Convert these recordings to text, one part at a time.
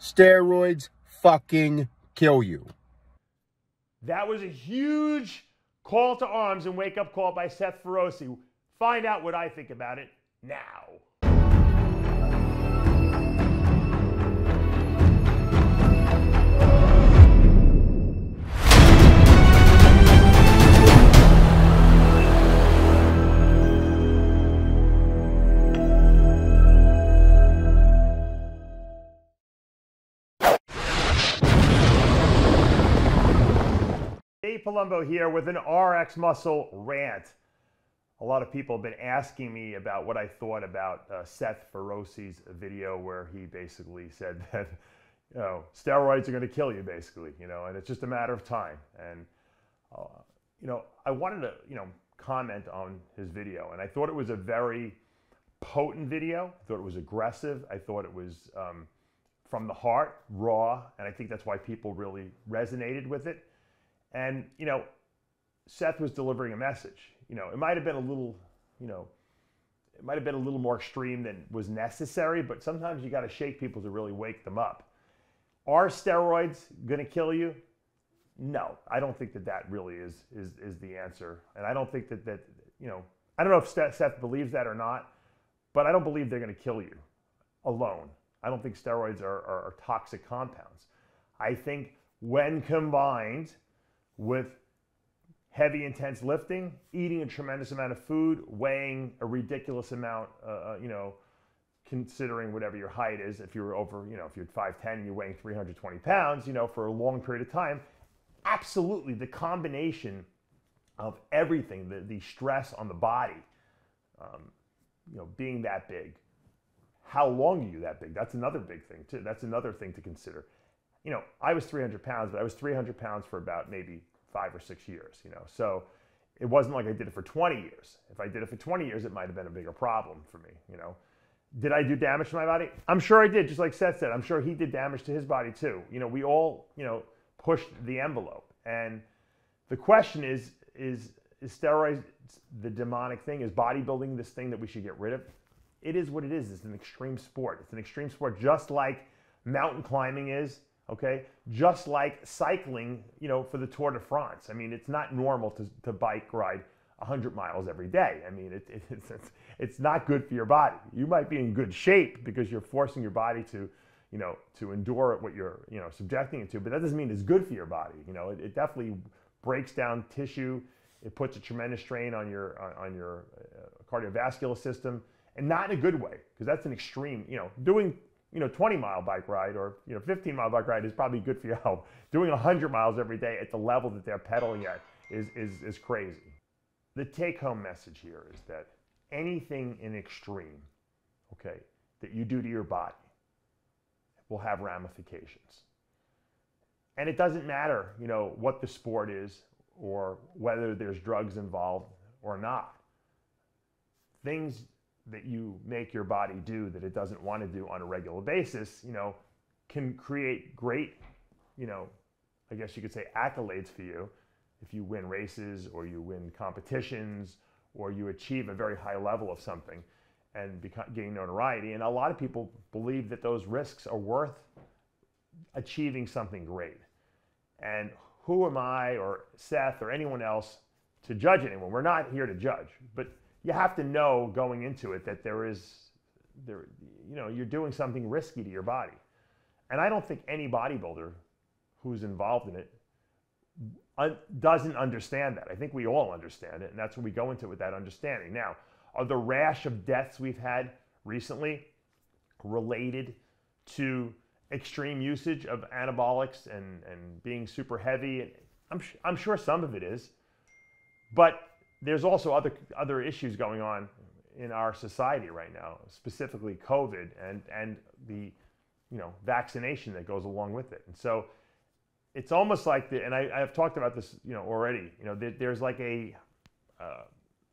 Steroids fucking kill you. That was a huge call to arms and wake-up call by Seth Feroce. Find out what I think about it now. Palumbo here with an RX Muscle rant. A lot of people have been asking me about what I thought about Seth Feroce's video where he basically said that, steroids are going to kill you, basically, and it's just a matter of time. And, I wanted to, comment on his video, and I thought it was a very potent video. I thought it was aggressive. I thought it was from the heart, raw, and I think that's why people really resonated with it. And, Seth was delivering a message. It might have been a little, it might have been a little more extreme than was necessary, but sometimes you got to shake people to really wake them up. Are steroids going to kill you? No, I don't think that really is the answer. And I don't think that I don't know if Seth believes that or not, but I don't believe they're going to kill you alone. I don't think steroids are toxic compounds. I think when combined with heavy, intense lifting, eating a tremendous amount of food, weighing a ridiculous amount, considering whatever your height is, if you're over, if you're 5'10" and you're weighing 320 pounds, for a long period of time, absolutely the combination of everything, the stress on the body, being that big, how long are you that big? That's another big thing too. That's another thing to consider. I was 300 pounds, but I was 300 pounds for about maybe 5 or 6 years, so it wasn't like I did it for 20 years. If I did it for 20 years, it might have been a bigger problem for me, Did I do damage to my body? I'm sure I did, just like Seth said. I'm sure he did damage to his body too. We all, pushed the envelope. And the question is steroids the demonic thing? Is bodybuilding this thing that we should get rid of? It is what it is. It's an extreme sport. It's an extreme sport just like mountain climbing is. Okay, just like cycling, for the Tour de France. I mean, it's not normal to bike ride 100 miles every day. I mean, it's not good for your body. You might be in good shape because you're forcing your body to, to endure what you're, subjecting it to, but that doesn't mean it's good for your body. It definitely breaks down tissue. It puts a tremendous strain on your cardiovascular system, and not in a good way, because that's an extreme, doing 20-mile bike ride or 15-mile bike ride is probably good for your health. Doing 100 miles every day at the level that they're pedaling at is crazy. The take-home message here is that anything in extreme, okay, that you do to your body will have ramifications. And it doesn't matter, what the sport is or whether there's drugs involved or not. Things that you make your body do that it doesn't want to do on a regular basis, can create great, I guess you could say accolades for you if you win races or you win competitions or you achieve a very high level of something and gain notoriety. And a lot of people believe that those risks are worth achieving something great. And who am I or Seth or anyone else to judge anyone? We're not here to judge, but you have to know going into it that you're doing something risky to your body. And I don't think any bodybuilder who's involved in it doesn't understand that. I think we all understand it, and that's what we go into with that understanding. Now, are the rash of deaths we've had recently related to extreme usage of anabolics and being super heavy? I'm sure some of it is, but there's also other issues going on in our society right now, specifically COVID and the vaccination that goes along with it. And so it's almost like and I've talked about this already. There's like a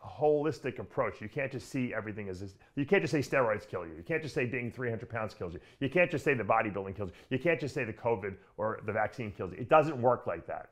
holistic approach. You can't just see everything as this. You can't just say steroids kill you. You can't just say being 300 pounds kills you. You can't just say the bodybuilding kills you. You can't just say the COVID or the vaccine kills you. It doesn't work like that.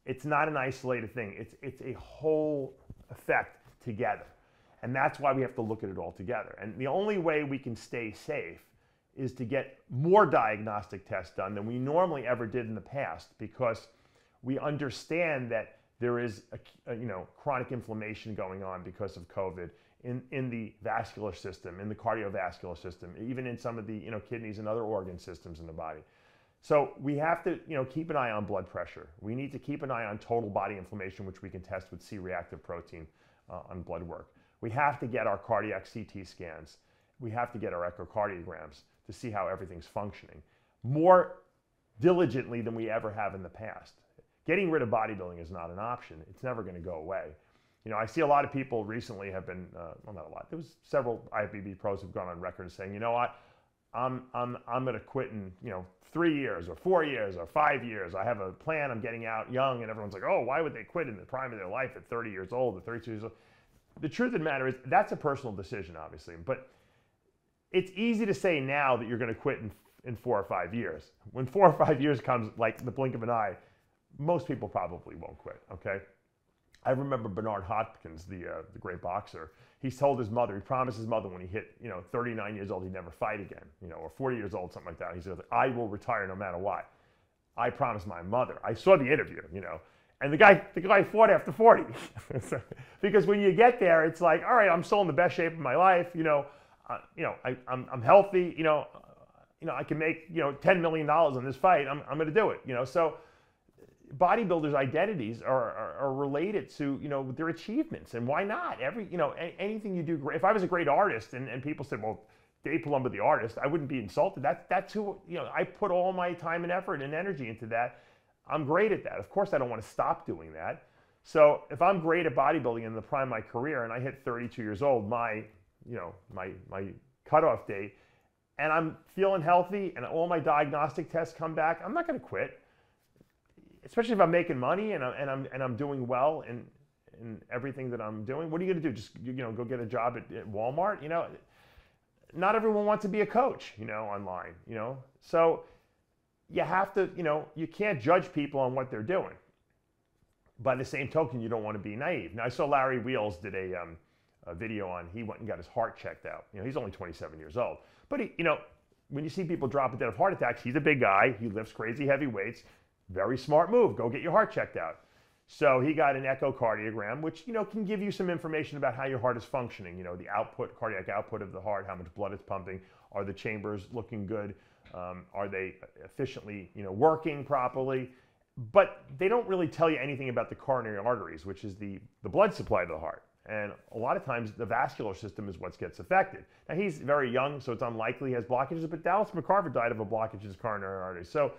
It's not an isolated thing. It's a whole effect together. And that's why we have to look at it all together. And the only way we can stay safe is to get more diagnostic tests done than we normally ever did in the past, because we understand that there is a chronic inflammation going on because of COVID in the vascular system, in the cardiovascular system, even in some of the kidneys and other organ systems in the body. So we have to keep an eye on blood pressure. We need to keep an eye on total body inflammation, which we can test with C-reactive protein on blood work. We have to get our cardiac CT scans. We have to get our echocardiograms to see how everything's functioning more diligently than we ever have in the past. Getting rid of bodybuilding is not an option. It's never going to go away. I see a lot of people recently have been, well, not a lot. There was several IFBB pros who've gone on record saying, you know what, I'm going to quit in 3 years or 4 years or 5 years. I have a plan. I'm getting out young, and everyone's like, oh, why would they quit in the prime of their life at 30 years old or 32 years old? The truth of the matter is that's a personal decision, obviously, but it's easy to say now that you're going to quit in 4 or 5 years. When 4 or 5 years comes like the blink of an eye, most people probably won't quit, okay? I remember Bernard Hopkins, the great boxer. He told his mother, he promised his mother when he hit 39 years old he'd never fight again, or 40 years old, something like that. He said, I will retire no matter what. I promised my mother. I saw the interview, and the guy fought after 40. Because when you get there, it's like, all right, I'm still in the best shape of my life. I'm healthy. I can make $10 million on this fight. I'm going to do it. So bodybuilders' identities are related to their achievements, and why not? Anything you do great. If I was a great artist and people said, well, Dave Palumbo the artist, I wouldn't be insulted. That's who I put all my time and effort and energy into that. I'm great at that. Of course, I don't want to stop doing that. So if I'm great at bodybuilding in the prime of my career and I hit 32 years old, my cutoff date, and I'm feeling healthy and all my diagnostic tests come back, I'm not going to quit. Especially if I'm making money and I'm doing well in everything that I'm doing. What are you going to do? Just go get a job at Walmart? Not everyone wants to be a coach, online. So you have to, you can't judge people on what they're doing. By the same token, you don't want to be naive. Now I saw Larry Wheels did a video on, he went and got his heart checked out. He's only 27 years old, but when you see people drop dead of heart attacks, he's a big guy. He lifts crazy heavy weights. Very smart move. Go get your heart checked out. So he got an echocardiogram, which can give you some information about how your heart is functioning. The output, cardiac output of the heart, how much blood it's pumping. Are the chambers looking good? Are they efficiently working properly? But they don't really tell you anything about the coronary arteries, which is the blood supply to the heart. And a lot of times the vascular system is what gets affected. Now he's very young, so it's unlikely he has blockages. But Dallas McCarver died of a blockage in his coronary arteries. So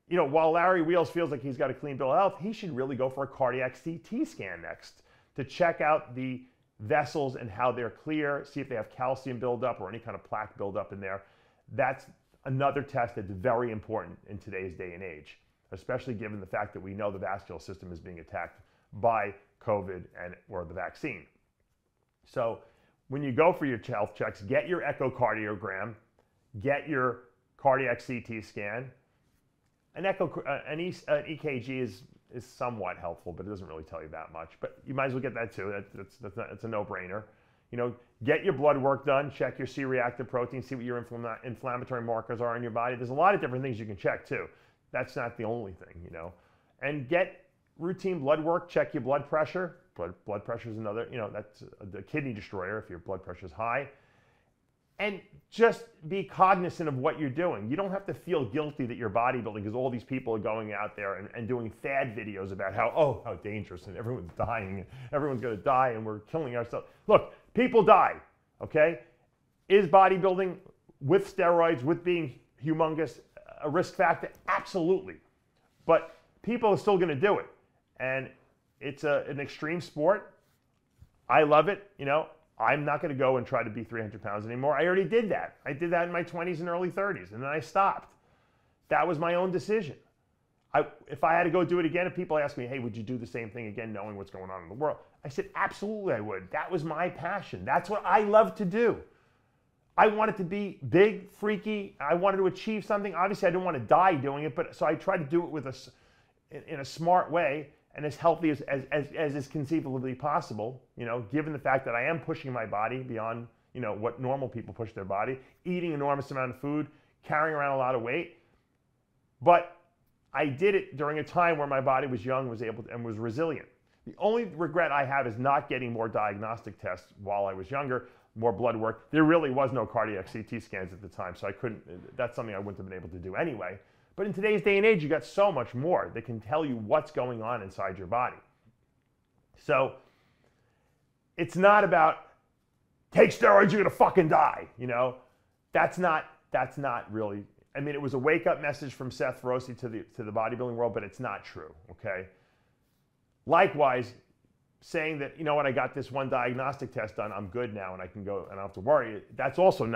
while Larry Wheels feels like he's got a clean bill of health, he should really go for a cardiac CT scan next to check out the vessels and how they're clear, see if they have calcium buildup or any kind of plaque buildup in there. That's another test that's very important in today's day and age, especially given the fact that we know the vascular system is being attacked by COVID or the vaccine. So when you go for your health checks, get your echocardiogram, get your cardiac CT scan. An EKG is somewhat helpful, but it doesn't really tell you that much. But you might as well get that too. That's a no-brainer. Get your blood work done. Check your C-reactive protein. See what your inflammatory markers are in your body. There's a lot of different things you can check too. That's not the only thing, And get routine blood work. Check your blood pressure. Blood pressure is another. That's the kidney destroyer if your blood pressure is high. And just be cognizant of what you're doing. You don't have to feel guilty that you're bodybuilding because all these people are going out there and doing fad videos about how dangerous and everyone's dying and everyone's going to die and we're killing ourselves. Look, people die, okay? Is bodybuilding with steroids, with being humongous, a risk factor? Absolutely. But people are still going to do it. And it's an extreme sport. I love it, I'm not going to go and try to be 300 pounds anymore. I already did that. I did that in my 20s and early 30s, and then I stopped. That was my own decision. If I had to go do it again, if people ask me, hey, would you do the same thing again knowing what's going on in the world? I said, absolutely I would. That was my passion. That's what I love to do. I wanted to be big, freaky. I wanted to achieve something. Obviously, I didn't want to die doing it, but so I tried to do it in a smart way and as healthy as is conceivably possible, given the fact that I am pushing my body beyond what normal people push their body, eating enormous amount of food, carrying around a lot of weight. But I did it during a time where my body was young, was able to, and was resilient. The only regret I have is not getting more diagnostic tests while I was younger, more blood work. There really was no cardiac CT scans at the time, so I couldn't, that's something I wouldn't have been able to do anyway. But in today's day and age, you got so much more that can tell you what's going on inside your body. So it's not about take steroids, you're gonna fucking die, That's not really, I mean, it was a wake-up message from Seth Feroce to the bodybuilding world, but it's not true, okay? Likewise, saying that, I got this one diagnostic test done, I'm good now and I can go and I don't have to worry, that's also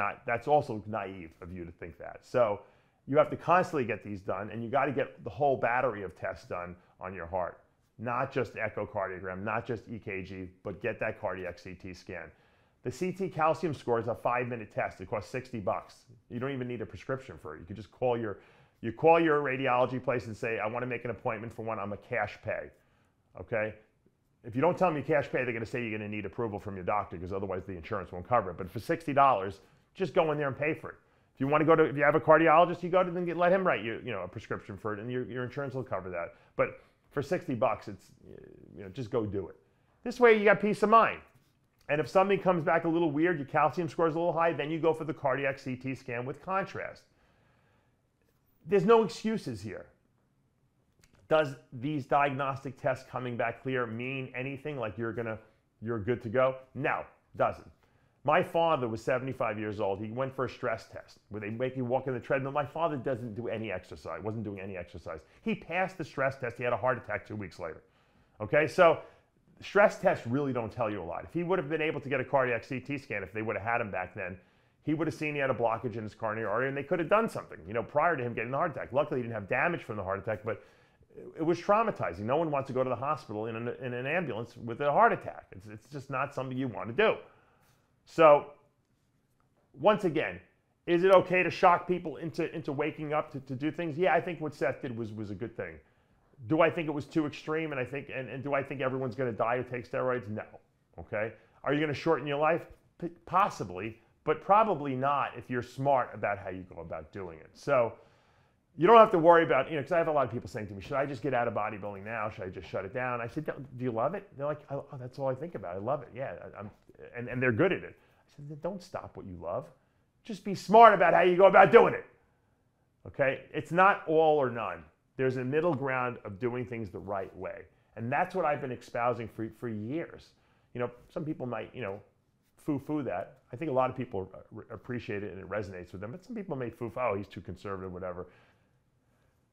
naive of you to think that. So you have to constantly get these done, and you got to get the whole battery of tests done on your heart. Not just echocardiogram, not just EKG, but get that cardiac CT scan. The CT calcium score is a 5-minute test. It costs $60. You don't even need a prescription for it. You can just call your radiology place and say, I want to make an appointment for one. I'm a cash pay. Okay? If you don't tell them you cash pay, they're going to say you're going to need approval from your doctor because otherwise the insurance won't cover it. But for $60, just go in there and pay for it. If you want to if you have a cardiologist, you go to them, let him write you, a prescription for it, and your insurance will cover that. But for $60, it's, just go do it. This way you got peace of mind. And if something comes back a little weird, your calcium score is a little high, then you go for the cardiac CT scan with contrast. There's no excuses here. Does these diagnostic tests coming back clear mean anything like you're good to go? No, doesn't. My father was 75 years old. He went for a stress test where they make you walk in the treadmill. My father doesn't do any exercise, wasn't doing any exercise. He passed the stress test. He had a heart attack 2 weeks later. Okay, so stress tests really don't tell you a lot. If he would have been able to get a cardiac CT scan, if they would have had him back then, he would have seen he had a blockage in his coronary artery and they could have done something, prior to him getting the heart attack. Luckily, he didn't have damage from the heart attack, but it was traumatizing. No one wants to go to the hospital in an ambulance with a heart attack. It's just not something you want to do. So, once again, is it okay to shock people into waking up to do things? Yeah, I think what Seth did was a good thing. Do I think it was too extreme? And do I think everyone's going to die who takes steroids? No. Okay. Are you going to shorten your life? Possibly, but probably not if you're smart about how you go about doing it. So you don't have to worry about, because I have a lot of people saying to me, should I just get out of bodybuilding now? Should I just shut it down? I said, do you love it? They're like, oh, that's all I think about. I love it. Yeah. And they're good at it. I said, don't stop what you love. Just be smart about how you go about doing it. Okay. It's not all or none. There's a middle ground of doing things the right way. And that's what I've been espousing for years. Some people might, foo-foo that. I think a lot of people appreciate it and it resonates with them. But some people may foo-foo, oh, he's too conservative, whatever.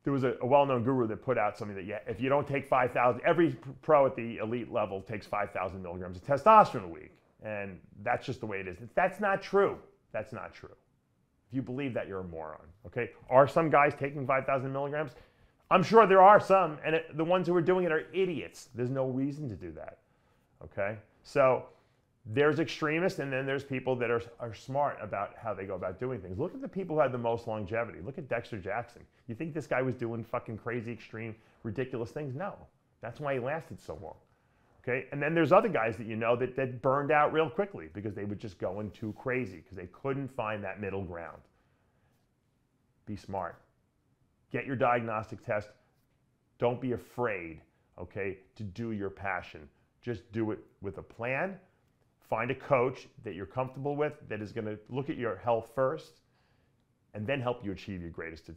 There was a well-known guru that put out something that, yeah, if you don't take 5,000, every pro at the elite level takes 5,000 milligrams of testosterone a week. And that's just the way it is. That's not true. That's not true. If you believe that, you're a moron. Okay? Are some guys taking 5,000 milligrams? I'm sure there are some, and the ones who are doing it are idiots. There's no reason to do that, okay? So there's extremists, and then there's people that are smart about how they go about doing things. Look at the people who had the most longevity. Look at Dexter Jackson. You think this guy was doing fucking crazy, extreme, ridiculous things? No. That's why he lasted so long, okay? And then there's other guys that that burned out real quickly because they were just going too crazy because they couldn't find that middle ground. Be smart. Get your diagnostic test. Don't be afraid, okay, to do your passion. Just do it with a plan. Find a coach that you're comfortable with that is going to look at your health first and then help you achieve your greatest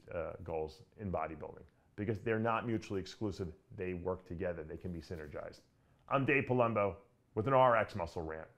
goals in bodybuilding because they're not mutually exclusive. They work together. They can be synergized. I'm Dave Palumbo with an RX Muscle Rant.